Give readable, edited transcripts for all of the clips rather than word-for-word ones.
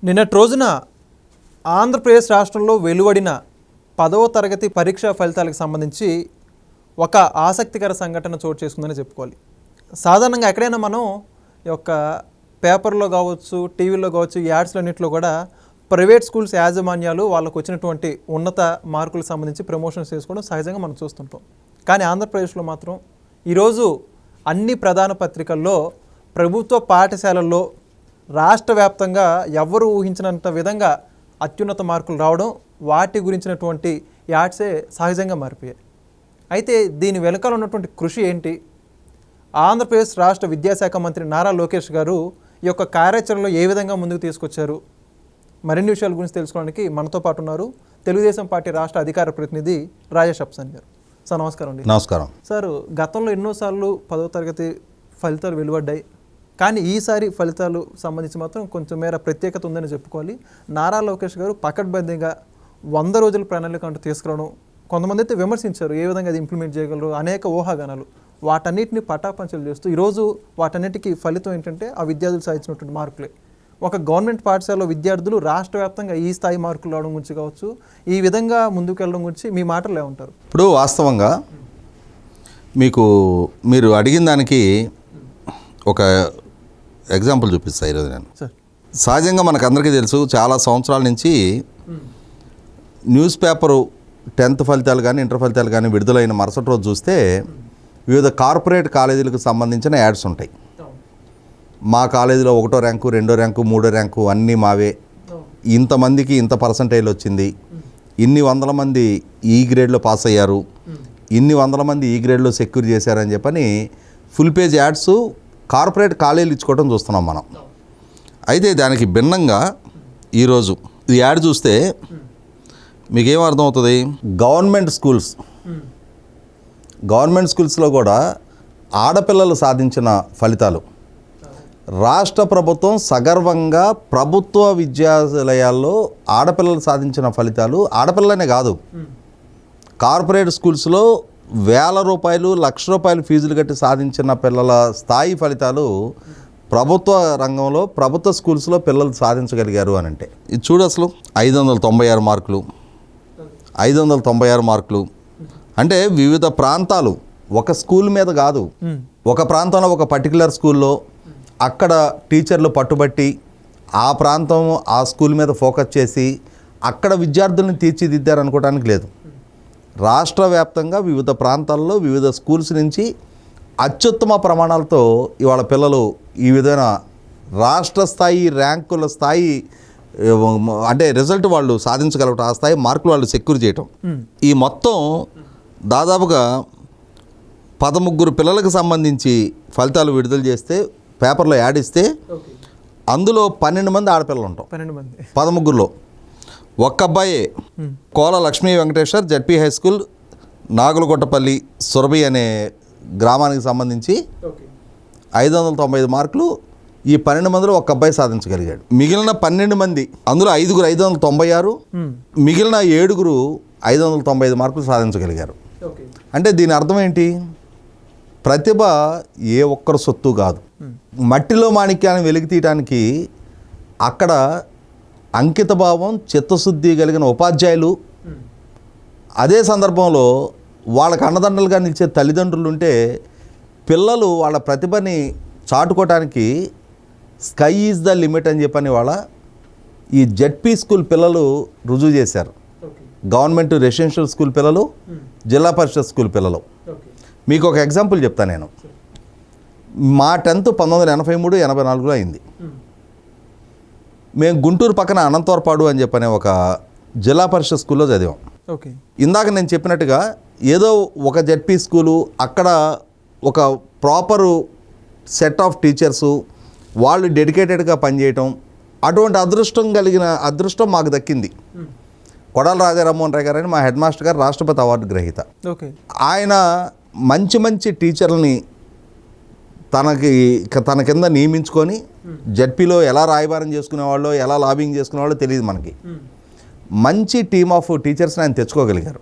నిన్నటి రోజున ఆంధ్రప్రదేశ్ రాష్ట్రంలో వెలువడిన 10వ తరగతి పరీక్షా ఫలితాలకు సంబంధించి ఒక ఆసక్తికర సంఘటన చోటు చేసుకుందని చెప్పుకోవాలి. సాధారణంగా ఎక్కడైనా మనం ఈ యొక్క పేపర్లో కావచ్చు, టీవీలో కావచ్చు, యాడ్స్లన్నింటిలో కూడా ప్రైవేట్ స్కూల్స్ యాజమాన్యాలు వాళ్ళకు వచ్చినటువంటి ఉన్నత మార్కులకు సంబంధించి ప్రమోషన్స్ చేసుకోవడం సహజంగా మనం చూస్తుంటాం. కానీ ఆంధ్రప్రదేశ్లో మాత్రం ఈరోజు అన్ని ప్రధాన పత్రికల్లో ప్రభుత్వ పాఠశాలల్లో రాష్ట్ర వ్యాప్తంగా ఎవరు ఊహించినంత విధంగా అత్యున్నత మార్కులు రావడం, వాటి గురించినటువంటి యాడ్సే సహజంగా మారిపోయాయి. అయితే దీని వెనుకాల ఉన్నటువంటి కృషి ఏంటి? ఆంధ్రప్రదేశ్ రాష్ట్ర విద్యాశాఖ మంత్రి నారా లోకేష్ గారు ఈ యొక్క కార్యాచరణలో ఏ విధంగా ముందుకు తీసుకొచ్చారు? మరిన్ని విషయాల గురించి తెలుసుకోవడానికి మనతో పాటు ఉన్నారు తెలుగుదేశం పార్టీ రాష్ట్ర అధికార ప్రతినిధి రాజేష్ అప్సన్ గారు. సార్ నమస్కారం అండి. నమస్కారం సార్. గతంలో ఎన్నోసార్లు 10వ తరగతి ఫలితాలు వెలువడ్డాయి, కానీ ఈసారి ఫలితాలు సంబంధించి మాత్రం కొంచెం మేర ప్రత్యేకత ఉందని చెప్పుకోవాలి. నారా లోకేష్ గారు పకడ్బందీగా 100 రోజుల ప్రణాళిక అంటూ తీసుకురావడం, కొంతమంది అయితే విమర్శించారు ఏ విధంగా అది ఇంప్లిమెంట్ చేయగలరు, అనేక ఊహాగానాలు, వాటన్నిటిని పటాపంచలు చేస్తూ ఈరోజు వాటన్నిటికీ ఫలితం ఏంటంటే ఆ విద్యార్థులు సాధించినటువంటి మార్కులే. ఒక గవర్నమెంట్ పాఠశాలలో విద్యార్థులు రాష్ట్ర వ్యాప్తంగా ఈ స్థాయి మార్కులు రావడం గురించి కావచ్చు, ఈ విధంగా ముందుకు వెళ్ళడం గురించి మీ మాటలు ఏమంటారు? ఇప్పుడు వాస్తవంగా మీరు అడిగిన దానికి ఒక ఎగ్జాంపుల్ చూపిస్తాను ఈరోజు నేను. సహజంగా మనకు అందరికీ తెలుసు, చాలా సంవత్సరాల నుంచి న్యూస్ పేపరు 10th ఫలితాలు కానీ ఇంటర్ ఫలితాలు కానీ విడుదలైన మరుసటి రోజు చూస్తే వివిధ కార్పొరేట్ కాలేజీలకు సంబంధించిన యాడ్స్ ఉంటాయి. మా కాలేజీలో 1వ ర్యాంకు, 2వ ర్యాంకు, 3వ ర్యాంకు అన్నీ మావే, ఇంతమందికి ఇంత పర్సంటేజ్ వచ్చింది, ఇన్ని వందల మంది ఈ గ్రేడ్లో పాస్ అయ్యారు, ఇన్ని వందల మంది ఈ గ్రేడ్లో సెక్యూర్ చేశారని చెప్పని ఫుల్ పేజ్ యాడ్స్ కార్పొరేట్ కాలేజీలు ఇచ్చుకోవడం చూస్తున్నాం మనం. అయితే దానికి భిన్నంగా ఈరోజు ఈ యాడ్ చూస్తే మీకేం అర్థమవుతుంది? గవర్నమెంట్ స్కూల్స్లో కూడా ఆడపిల్లలు సాధించిన ఫలితాలు రాష్ట్ర ప్రభుత్వం సగర్వంగా ప్రభుత్వ విద్యాలయాల్లో ఆడపిల్లలు సాధించిన ఫలితాలు, ఆడపిల్లలనే కాదు, కార్పొరేట్ స్కూల్స్లో వేల రూపాయలు, లక్ష రూపాయలు ఫీజులు కట్టి సాధించిన పిల్లల స్థాయి ఫలితాలు ప్రభుత్వ రంగంలో, ప్రభుత్వ స్కూల్స్లో పిల్లలు సాధించగలిగారు అని అంటే ఇది చూడు. అసలు 596 మార్కులు, 596 మార్కులు అంటే వివిధ ప్రాంతాలు, ఒక స్కూల్ మీద కాదు, ఒక ప్రాంతంలో ఒక పర్టికులర్ స్కూల్లో అక్కడ టీచర్లు పట్టుబట్టి ఆ ప్రాంతం ఆ స్కూల్ మీద ఫోకస్ చేసి అక్కడ విద్యార్థులను తీర్చిదిద్దారు అనుకోవడానికి లేదు. రాష్ట్ర వ్యాప్తంగా వివిధ ప్రాంతాల్లో వివిధ స్కూల్స్ నుంచి అత్యుత్తమ ప్రమాణాలతో ఇవాళ పిల్లలు ఈ విధమైన రాష్ట్ర స్థాయి ర్యాంకుల స్థాయి అంటే రిజల్ట్ వాళ్ళు సాధించగలగటం, ఆ స్థాయి మార్కులు వాళ్ళు సెక్యూర్ చేయటం, ఈ మొత్తం దాదాపుగా 13 పిల్లలకు సంబంధించి ఫలితాలు విడుదల చేస్తే, పేపర్లో యాడ్ ఇస్తే అందులో 12 మంది ఆడపిల్లలు ఉంటాం. 13లో ఒక్క అబ్బాయే Kola Lakshmi Venkateshwar ZP high school Nagulagottapalli Surabhi అనే గ్రామానికి సంబంధించి 595 మార్కులు ఈ 12 మందిలో ఒక్క అబ్బాయి సాధించగలిగాడు. మిగిలిన 12 మంది, అందులో 5 596, మిగిలిన 7 595 మార్కులు సాధించగలిగారు. అంటే దీని అర్థం ఏంటి? ప్రతిభ ఏ ఒక్కరు సొత్తు కాదు. మట్టిలో మాణిక్యాన్ని వెలికి తీయడానికి అక్కడ అంకితభావం, చిత్తశుద్ధి కలిగిన ఉపాధ్యాయులు, అదే సందర్భంలో వాళ్ళకి అండదండలుగా నిలిచే తల్లిదండ్రులు ఉంటే పిల్లలు వాళ్ళ ప్రతిభని చాటుకోవటానికి స్కై ఈజ్ ద లిమిట్ అని చెప్పని వాళ్ళ ఈ జడ్పీ స్కూల్ పిల్లలు రుజువు చేశారు. గవర్నమెంట్ రెసిడెన్షియల్ స్కూల్ పిల్లలు, జిల్లా పరిషత్ స్కూల్ పిల్లలు. మీకు ఒక ఎగ్జాంపుల్ చెప్తాను నేను. మా 10th 1983, 84లో అయింది. మేము గుంటూరు పక్కన అనంతవరపాడు అని చెప్పనే ఒక జిల్లా పరిషత్ స్కూల్లో చదివాం. ఇందాక నేను చెప్పినట్టుగా ఏదో ఒక జడ్పీ స్కూలు, అక్కడ ఒక ప్రాపరు సెట్ ఆఫ్ టీచర్సు, వాళ్ళు డెడికేటెడ్గా పనిచేయటం, అటువంటి అదృష్టం మాకు దక్కింది. కొడాల రాజారామ్మోహన్ రాయ్ గారు అని మా హెడ్ మాస్టర్ గారు రాష్ట్రపతి అవార్డు గ్రహీత. ఆయన మంచి టీచర్లని తన కింద నియమించుకొని జడ్పీలో ఎలా రాయబారం చేసుకునేవాళ్ళో, ఎలా లాబింగ్ చేసుకునేవాళ్ళో తెలియదు మనకి. మంచి టీమ్ ఆఫ్ టీచర్స్ని ఆయన తెచ్చుకోగలిగారు.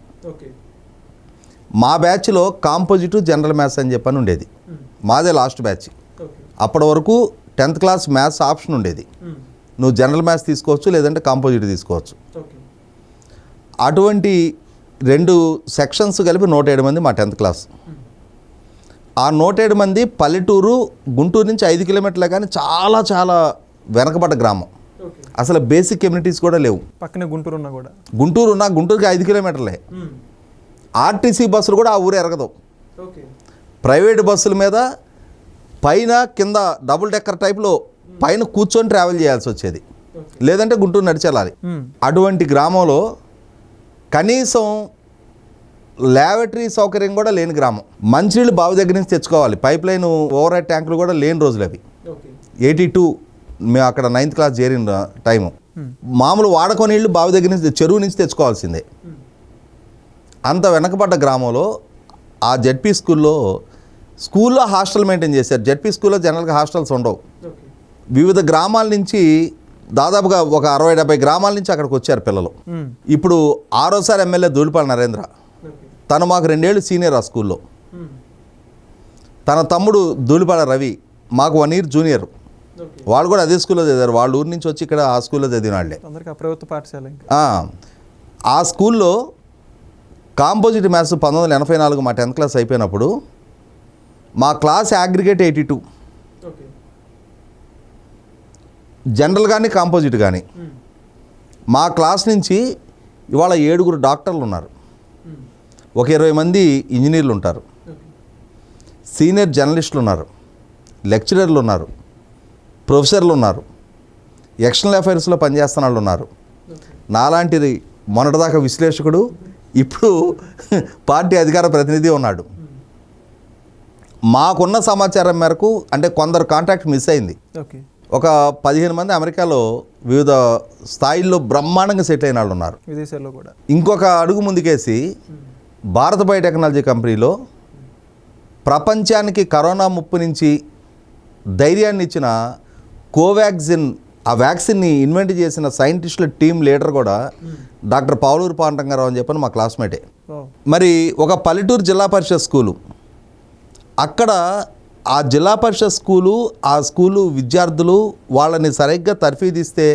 మా బ్యాచ్లో కాంపోజిట్, జనరల్ మ్యాథ్స్ అని చెప్పని ఉండేది. మాదే లాస్ట్ బ్యాచ్. అప్పటి వరకు 10th క్లాస్ మ్యాథ్స్ ఆప్షన్ ఉండేది. నువ్వు జనరల్ మ్యాథ్స్ తీసుకోవచ్చు, లేదంటే కాంపోజిట్ తీసుకోవచ్చు. అటువంటి 2 సెక్షన్స్ కలిపి 107 మంది మా 10th క్లాస్. ఆ 107 మంది పల్లెటూరు, గుంటూరు నుంచి 5 కిలోమీటర్లే, కానీ చాలా చాలా వెనకబడ్డ గ్రామం. అసలు బేసిక్ కమ్యూనిటీస్ కూడా లేవు. పక్కనే గుంటూరు ఉన్నా కూడా, గుంటూరుకి 5 కిలోమీటర్లే. ఆర్టీసీ బస్సులు కూడా ఆ ఊరు ఎరగదు. ప్రైవేట్ బస్సుల మీద పైన కింద డబుల్ డెక్కర్ టైప్లో పైన కూర్చొని ట్రావెల్ చేయాల్సి వచ్చేది, లేదంటే గుంటూరు నడిచెళ్ళాలి. అటువంటి గ్రామంలో కనీసం ల్యాబరేటరీ సౌకర్యం కూడా లేని గ్రామం. మంచినీళ్ళు బావి దగ్గర నుంచి తెచ్చుకోవాలి, పైప్ లైన్ ఓవర్ హెడ్ ట్యాంకులు కూడా లేని రోజులు అవి. 82 మేము అక్కడ 9th క్లాస్ చేరిన టైము. మామూలు వాడకో నీళ్ళు బావి దగ్గర నుంచి, చెరువు నుంచి తెచ్చుకోవాల్సిందే. అంత వెనకబడ్డ గ్రామంలో ఆ జెడ్పీ స్కూల్లో హాస్టల్ మెయింటైన్ చేశారు. జెడ్పీ స్కూల్లో జనరల్గా హాస్టల్స్ ఉండవు. వివిధ గ్రామాల నుంచి దాదాపుగా ఒక 60-70 గ్రామాల నుంచి అక్కడికి వచ్చారు పిల్లలు. ఇప్పుడు 6వ ఎమ్మెల్యే ధూళిపాల నరేంద్ర, తను మాకు 2 ఏళ్ళు సీనియర్ ఆ స్కూల్లో. తన తమ్ముడు ధూళిపాల రవి మాకు 1 ఇయర్ జూనియర్. వాళ్ళు కూడా అదే స్కూల్లో చదివారు. వాళ్ళ ఊరి నుంచి వచ్చి ఇక్కడ ఆ స్కూల్లో చదివిన వాళ్ళే. ప్రభుత్వ పాఠశాల. ఆ స్కూల్లో కాంపోజిట్ మ్యాథ్స్ 1984 మా 10th క్లాస్ అయిపోయినప్పుడు మా క్లాస్ అగ్రిగేట్ 82, జనరల్ కానీ కాంపోజిట్ కానీ. మా క్లాస్ నుంచి ఇవాళ 7 డాక్టర్లు ఉన్నారు, ఒక 20 మంది ఇంజనీర్లు ఉంటారు, సీనియర్ జర్నలిస్టులు ఉన్నారు, లెక్చరర్లు ఉన్నారు, ప్రొఫెసర్లు ఉన్నారు, ఎక్స్టర్నల్ అఫైర్స్లో పనిచేస్తున్న వాళ్ళు ఉన్నారు. నాలాంటిది మొన్నటిదాకా విశ్లేషకుడు, ఇప్పుడు పార్టీ అధికార ప్రతినిధి ఉన్నాడు. మాకున్న సమాచారం మేరకు, అంటే కొందరు కాంటాక్ట్ మిస్ అయింది. ఒక 15 మంది అమెరికాలో వివిధ స్థాయిల్లో బ్రహ్మాండంగా సెటిల్ అయిన వాళ్ళు ఉన్నారు, విదేశాల్లో కూడా. ఇంకొక అడుగు ముందుకేసి భారత బయోటెక్నాలజీ కంపెనీలో ప్రపంచానికి కరోనా ముప్పు నుంచి ధైర్యాన్ని ఇచ్చిన కోవాక్సిన్, ఆ వ్యాక్సిన్ని ఇన్వెంట్ చేసిన సైంటిస్టుల టీం లీడర్ కూడా డాక్టర్ పావులూరు పాండరంగారావు అని చెప్పని మా క్లాస్మేటే. మరి ఒక పల్లెటూరు జిల్లా పరిషత్ స్కూలు, అక్కడ ఆ జిల్లా పరిషత్ స్కూలు, ఆ స్కూలు విద్యార్థులు వాళ్ళని సరిగ్గా తర్ఫీదిస్తే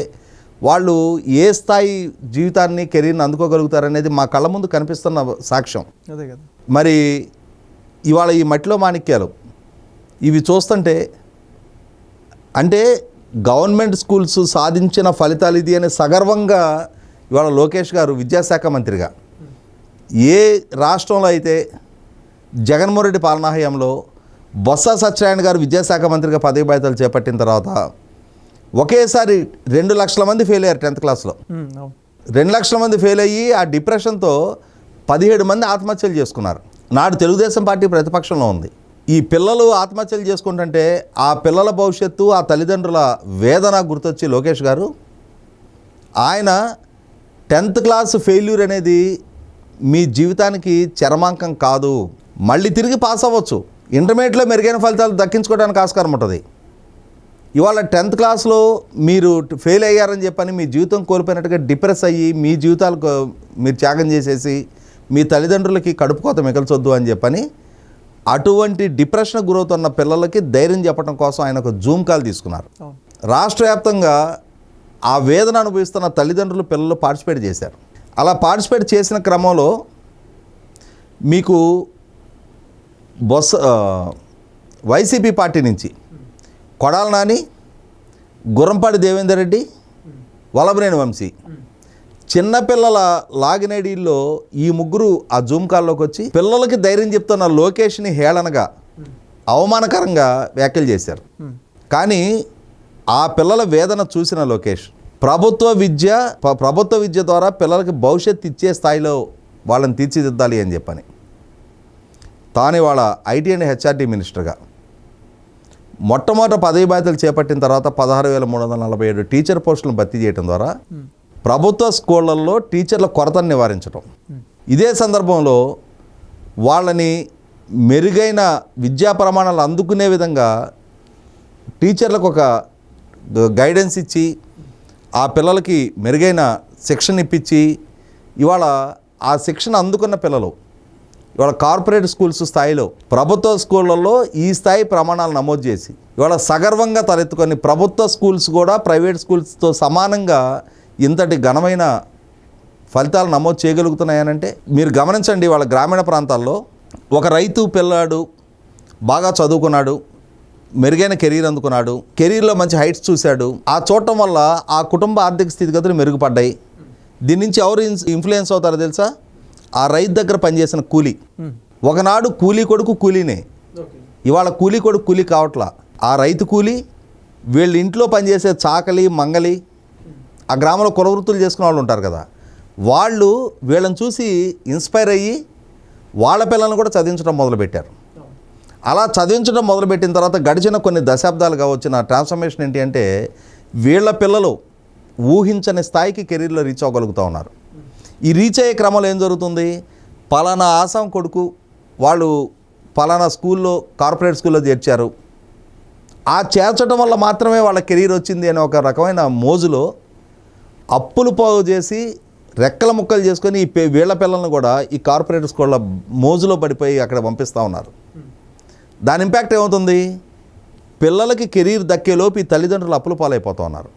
వాళ్ళు ఏ స్థాయి జీవితాన్ని, కెరీర్ని అందుకోగలుగుతారనేది మా కళ్ళ ముందు కనిపిస్తున్న సాక్ష్యం. అదే కదా. మరి ఇవాళ ఈ మట్టిలో మాణిక్యాలు ఇవి చూస్తుంటే, అంటే గవర్నమెంట్ స్కూల్స్ సాధించిన ఫలితాలు ఇది అని సగర్వంగా ఇవాళ లోకేష్ గారు విద్యాశాఖ మంత్రిగా, ఏ రాష్ట్రంలో అయితే జగన్మోహన్ రెడ్డి పాలనా హయాంలో బొత్స సత్యనారాయణ గారు విద్యాశాఖ మంత్రిగా పదవి బాధ్యతలు చేపట్టిన తర్వాత ఒకేసారి 2 లక్షల మంది ఫెయిల్ అయ్యారు 10th క్లాస్లో. 2 లక్షల మంది ఫెయిల్ అయ్యి ఆ డిప్రెషన్తో 17 మంది ఆత్మహత్యలు చేసుకున్నారు. నాడు తెలుగుదేశం పార్టీ ప్రతిపక్షంలో ఉంది. ఈ పిల్లలు ఆత్మహత్యలు చేసుకుంటుంటే ఆ పిల్లల భవిష్యత్తు, ఆ తల్లిదండ్రుల వేదన గుర్తొచ్చి లోకేష్ గారు, ఆయన 10th క్లాస్ ఫెయిల్యూర్ అనేది మీ జీవితానికి చరమాంకం కాదు, మళ్ళీ తిరిగి పాస్ అవ్వచ్చు, ఇంటర్మీడియట్లో మెరుగైన ఫలితాలు దక్కించుకోవడానికి ఆస్కారం ఉంటుంది. ఇవాళ 10th క్లాస్లో మీరు ఫెయిల్ అయ్యారని చెప్పని మీ జీవితం కోల్పోయినట్టుగా డిప్రెస్ అయ్యి మీ జీవితాలు మీరు త్యాగం చేసేసి మీ తల్లిదండ్రులకి కడుపు కోత మిగల్చొద్దు అని చెప్పని అటువంటి డిప్రెషన్ గురవుతున్న పిల్లలకి ధైర్యం చెప్పడం కోసం ఆయన ఒక జూమ్ కాల్ తీసుకున్నారు. రాష్ట్ర వ్యాప్తంగా ఆ వేదన అనుభవిస్తున్న తల్లిదండ్రులు, పిల్లలు పార్టిసిపేట్ చేశారు. అలా పార్టిసిపేట్ చేసిన క్రమంలో మీకు వైసీపీ పార్టీ నుంచి కొడాల నాని, గుర్రంపాటి దేవేందర్ రెడ్డి, వల్లభనేని వంశీ, చిన్నపిల్లల లాగినడీల్లో ఈ ముగ్గురు ఆ జూమ్ కాల్లోకి వచ్చి పిల్లలకి ధైర్యం చెప్తున్న లోకేష్ని హేళనగా, అవమానకరంగా వ్యాఖ్యలు చేశారు. కానీ ఆ పిల్లల వేదన చూసిన లోకేష్ ప్రభుత్వ విద్య ద్వారా పిల్లలకి భవిష్యత్తు ఇచ్చే స్థాయిలో వాళ్ళని తీర్చిదిద్దాలి అని చెప్పని తాను వాళ్ళ ఐటీ అండ్ హెచ్ఆర్టీ మినిస్టర్గా మొట్టమొదటి పదవి బాధ్యతలు చేపట్టిన తర్వాత 16,347 టీచర్ పోస్టులను భర్తీ చేయడం ద్వారా ప్రభుత్వ స్కూళ్ళల్లో టీచర్ల కొరతను నివారించడం, ఇదే సందర్భంలో వాళ్ళని మెరుగైన విద్యా ప్రమాణాలు అందుకునే విధంగా టీచర్లకు ఒక గైడెన్స్ ఇచ్చి ఆ పిల్లలకి మెరుగైన శిక్షణ ఇప్పించి ఇవాళ ఆ శిక్షణ అందుకున్న పిల్లలు ఇవాళ కార్పొరేట్ స్కూల్స్ స్థాయిలో ప్రభుత్వ స్కూళ్ళల్లో ఈ స్థాయి ప్రమాణాలు నమోదు చేసి ఇవాళ సగర్వంగా తలెత్తుకొని ప్రభుత్వ స్కూల్స్ కూడా ప్రైవేట్ స్కూల్స్తో సమానంగా ఇంతటి ఘనమైన ఫలితాలు నమోదు చేయగలుగుతున్నాయనంటే మీరు గమనించండి. వాళ్ళ గ్రామీణ ప్రాంతాల్లో ఒక రైతు పిల్లాడు బాగా చదువుకున్నాడు, మెరుగైన కెరీర్ అందుకున్నాడు, కెరీర్లో మంచి హైట్స్ చూశాడు. ఆ చూడటం వల్ల ఆ కుటుంబ ఆర్థిక స్థితిగతులు మెరుగుపడ్డాయి. దీని నుంచి ఎవరు ఇన్ఫ్లుయెన్స్ అవుతారో తెలుసా? ఆ రైతు దగ్గర పనిచేసిన కూలీ. ఒకనాడు కూలీ కొడుకు కూలీనే, ఇవాళ కూలీ కొడుకు కూలీ కావట్లా. ఆ రైతు కూలీ, వీళ్ళ ఇంట్లో పనిచేసే చాకలి మంగలి, ఆ గ్రామంలో కుల వృత్తులు చేసుకునే వాళ్ళు ఉంటారు కదా, వాళ్ళు వీళ్ళని చూసి ఇన్స్పైర్ అయ్యి వాళ్ళ పిల్లల్ని కూడా చదివించడం మొదలుపెట్టారు. అలా చదివించడం మొదలుపెట్టిన తర్వాత గడిచిన కొన్ని దశాబ్దాలుగా వచ్చిన ట్రాన్స్ఫర్మేషన్ ఏంటి అంటే వీళ్ళ పిల్లలు ఊహించని స్థాయికి కెరీర్లో రీచ్ అవ్వగలుగుతూ ఉన్నారు. ఈ రీచ్ అయ్యే క్రమంలో ఏం జరుగుతుంది? పలానా ఆసాం కొడుకు వాళ్ళు పలానా స్కూల్లో కార్పొరేట్ స్కూల్లో చేర్చారు, ఆ చేర్చడం వల్ల మాత్రమే వాళ్ళ కెరీర్ వచ్చింది అనే ఒక రకమైన మోజులో అప్పులు పోగు చేసి రెక్కల ముక్కలు చేసుకొని వీళ్ళ పిల్లలను కూడా ఈ కార్పొరేట్ స్కూళ్ళ మోజులో పడిపోయి అక్కడ పంపిస్తూ ఉన్నారు. దాని ఇంపాక్ట్ ఏమవుతుంది? పిల్లలకి కెరీర్ దక్కేలోపు ఈ తల్లిదండ్రులు అప్పుల పాలైపోతూ ఉన్నారు.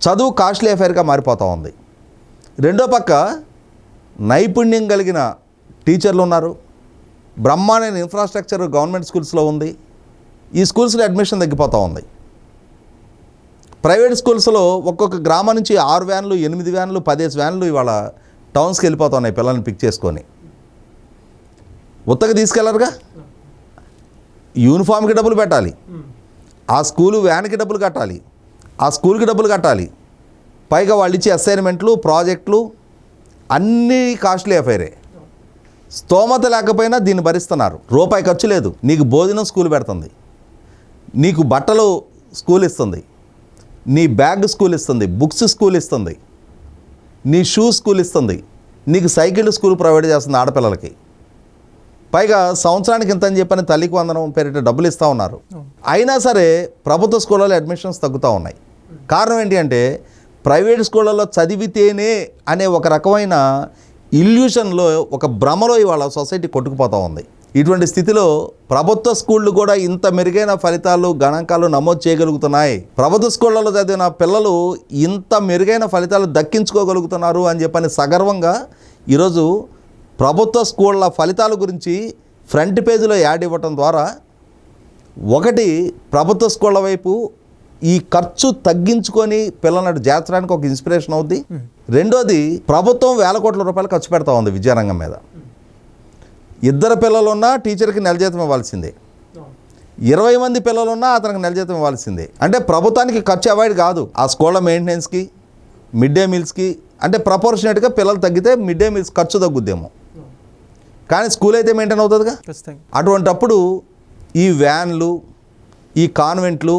చదువు కాస్ట్లీ అఫైర్గా మారిపోతూ ఉంది. రెండో పక్క నైపుణ్యం కలిగిన టీచర్లు ఉన్నారు, బ్రహ్మాండమైన ఇన్ఫ్రాస్ట్రక్చర్ గవర్నమెంట్ స్కూల్స్లో ఉంది. ఈ స్కూల్స్లో అడ్మిషన్ తగ్గిపోతూ ఉంది. ప్రైవేట్ స్కూల్స్లో ఒక్కొక్క గ్రామం నుంచి 6 వ్యాన్లు 8 వ్యాన్లు 10 వ్యాన్లు ఇవాళ టౌన్స్కి వెళ్ళిపోతూ ఉన్నాయి పిల్లల్ని పిక్ చేసుకొని. ఉత్తగా తీసుకెళ్లరుగా, యూనిఫామ్కి డబ్బులు పెట్టాలి, ఆ స్కూలు వ్యాన్కి డబ్బులు కట్టాలి, ఆ స్కూల్కి డబ్బులు కట్టాలి, పైగా వాళ్ళు ఇచ్చే అసైన్మెంట్లు ప్రాజెక్టులు అన్నీ కాస్ట్లీ అఫైరే. స్తోమత లేకపోయినా దీన్ని భరిస్తున్నారు. రూపాయి ఖర్చు లేదు. నీకు భోజనం స్కూల్ పెడుతుంది, నీకు బట్టలు స్కూల్ ఇస్తుంది, నీ బ్యాగ్ స్కూల్ ఇస్తుంది, బుక్స్ స్కూల్ ఇస్తుంది, నీ షూ స్కూల్ ఇస్తుంది, నీకు సైకిల్ స్కూల్ ప్రొవైడ్ చేస్తుంది ఆడపిల్లలకి. పైగా సంవత్సరానికి ఇంత అని చెప్పని తల్లికి వందనం పేరిట డబ్బులు ఇస్తూ ఉన్నారు. అయినా సరే ప్రభుత్వ స్కూళ్ళలో అడ్మిషన్స్ తగ్గుతూ ఉన్నాయి. కారణం ఏంటి అంటే ప్రైవేట్ స్కూళ్ళలో చదివితేనే అనే ఒక రకమైన ఇల్యూషన్లో, ఒక భ్రమలో ఇవాళ సొసైటీ కొట్టుకుపోతూ ఉంది. ఇటువంటి స్థితిలో ప్రభుత్వ స్కూళ్ళు కూడా ఇంత మెరుగైన ఫలితాలు గణాంకాలు నమోదు చేయగలుగుతున్నాయి, ప్రభుత్వ స్కూళ్ళలో చదివిన పిల్లలు ఇంత మెరుగైన ఫలితాలు దక్కించుకోగలుగుతున్నారు అని చెప్పని సగర్వంగా ఈరోజు ప్రభుత్వ స్కూళ్ళ ఫలితాల గురించి ఫ్రంట్ పేజీలో యాడ్ ఇవ్వటం ద్వారా ఒకటి ప్రభుత్వ స్కూళ్ళ వైపు ఈ ఖర్చు తగ్గించుకొని పిల్లలను చేర్చడానికి ఒక ఇన్స్పిరేషన్ అవుద్ది. రెండోది ప్రభుత్వం వేల కోట్ల రూపాయలు ఖర్చు పెడతా ఉంది విద్యారంగం మీద. 2 పిల్లలున్నా టీచర్కి నెల జీతం ఇవ్వాల్సిందే, 20 మంది పిల్లలున్నా అతనికి నెల జీతం ఇవ్వాల్సిందే. అంటే ప్రభుత్వానికి ఖర్చు అవాయిడ్ కాదు, ఆ స్కూళ్ళ మెయింటెనెన్స్కి మిడ్ డే మీల్స్కి అంటే ప్రపోర్షనేట్గా పిల్లలు తగ్గితే మిడ్ డే మీల్స్ ఖర్చు తగ్గుద్దేమో, కానీ స్కూల్ అయితే మెయింటైన్ అవుతుందిగా. అటువంటప్పుడు ఈ వ్యాన్లు ఈ కాన్వెంట్లు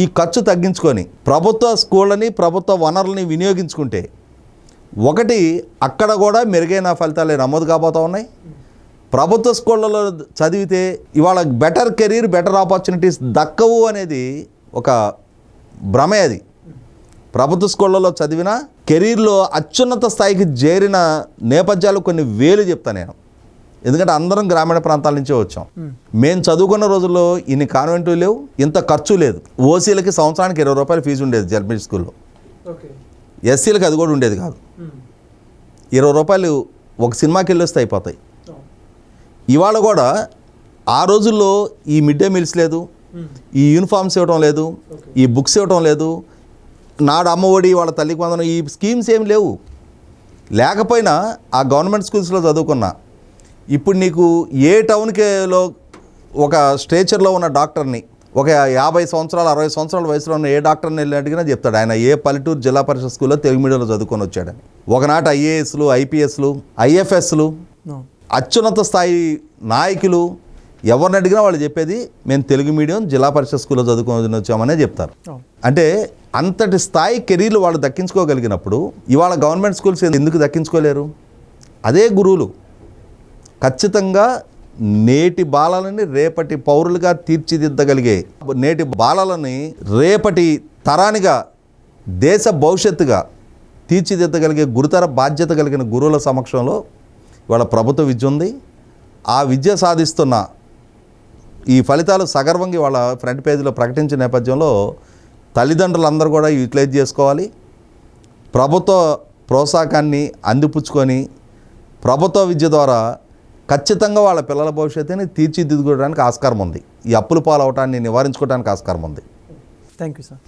ఈ ఖర్చు తగ్గించుకొని ప్రభుత్వ స్కూళ్ళని ప్రభుత్వ వనరులని వినియోగించుకుంటే ఒకటి అక్కడ కూడా మెరుగైన ఫలితాలే నమోదు కాబోతూ ఉన్నాయి. ప్రభుత్వ స్కూళ్ళలో చదివితే ఇవాళ బెటర్ కెరీర్ బెటర్ ఆపర్చునిటీస్ దక్కవు అనేది ఒక భ్రమే. అది ప్రభుత్వ స్కూళ్ళలో చదివిన కెరీర్లో అత్యున్నత స్థాయికి చేరిన నేపథ్యాలు కొన్ని వేలు చెప్తాను నేను, ఎందుకంటే అందరం గ్రామీణ ప్రాంతాల నుంచే వచ్చాం. మేము చదువుకున్న రోజుల్లో ఇన్ని కాన్వెంట్లు లేవు, ఇంత ఖర్చు లేదు. ఓసీలకి సంవత్సరానికి 20 రూపాయలు ఫీజు ఉండేది జడ్పీ స్కూల్లో, ఎస్సీలకి అది కూడా ఉండేది కాదు. 20 రూపాయలు ఒక సినిమాకి వెళ్ళి వస్తే అయిపోతాయి. ఇవాళ కూడా ఆ రోజుల్లో ఈ మిడ్ డే మీల్స్ లేదు, ఈ యూనిఫామ్స్ ఇవ్వటం లేదు, ఈ బుక్స్ ఇవ్వటం లేదు, నాడు అమ్మఒడి వాళ్ళ తల్లికి వందనం ఈ స్కీమ్స్ ఏమి లేవు. లేకపోయినా ఆ గవర్నమెంట్ స్కూల్స్లో చదువుకున్నా ఇప్పుడు నీకు ఏ టౌన్లో ఒక స్ట్రేచర్లో ఉన్న డాక్టర్ని ఒక 50 సంవత్సరాలు 60 సంవత్సరాల వయసులో ఉన్న ఏ డాక్టర్ని వెళ్ళి అడిగినా చెప్తాడు ఆయన ఏ పల్లెటూరు జిల్లా పరిషత్ స్కూల్లో తెలుగు మీడియంలో చదువుకొని వచ్చాడని. ఒకనాటి ఐఏఎస్లు ఐపీఎస్లు ఐఎఫ్ఎస్లు అత్యున్నత స్థాయి నాయకులు ఎవరిని అడిగినా వాళ్ళు చెప్పేది మేము తెలుగు మీడియం జిల్లా పరిషత్ స్కూల్లో చదువుకొని వచ్చామనే చెప్తారు. అంటే అంతటి స్థాయి కెరీర్లు వాళ్ళు దక్కించుకోగలిగినప్పుడు ఇవాళ గవర్నమెంట్ స్కూల్స్ ఎందుకు దక్కించుకోలేరు? అదే గురువులు ఖచ్చితంగా నేటి బాలలని రేపటి పౌరులుగా తీర్చిదిద్దగలిగే, నేటి బాలలని రేపటి తరానిగా దేశ భవిష్యత్తుగా తీర్చిదిద్దగలిగే గురుతర బాధ్యత కలిగిన గురువుల సమక్షంలో ఇవాళ ప్రభుత్వ విద్య ఉంది. ఆ విద్య సాధిస్తున్న ఈ ఫలితాలు సగర్వంగా వాళ్ళ ఫ్రంట్ పేజీలో ప్రకటించిన నేపథ్యంలో తల్లిదండ్రులందరూ కూడా యూటిలైజ్ చేసుకోవాలి. ప్రభుత్వ ప్రోత్సాహకాన్ని అందిపుచ్చుకొని ప్రభుత్వ విద్య ద్వారా ఖచ్చితంగా వాళ్ళ పిల్లల భవిష్యత్తుని తీర్చిదిద్దుకోవడానికి ఆస్కారం ఉంది. ఈ అప్పుల పాలవటాన్ని నివారించుకోవడానికి ఆస్కారం ఉంది. Thank you sir.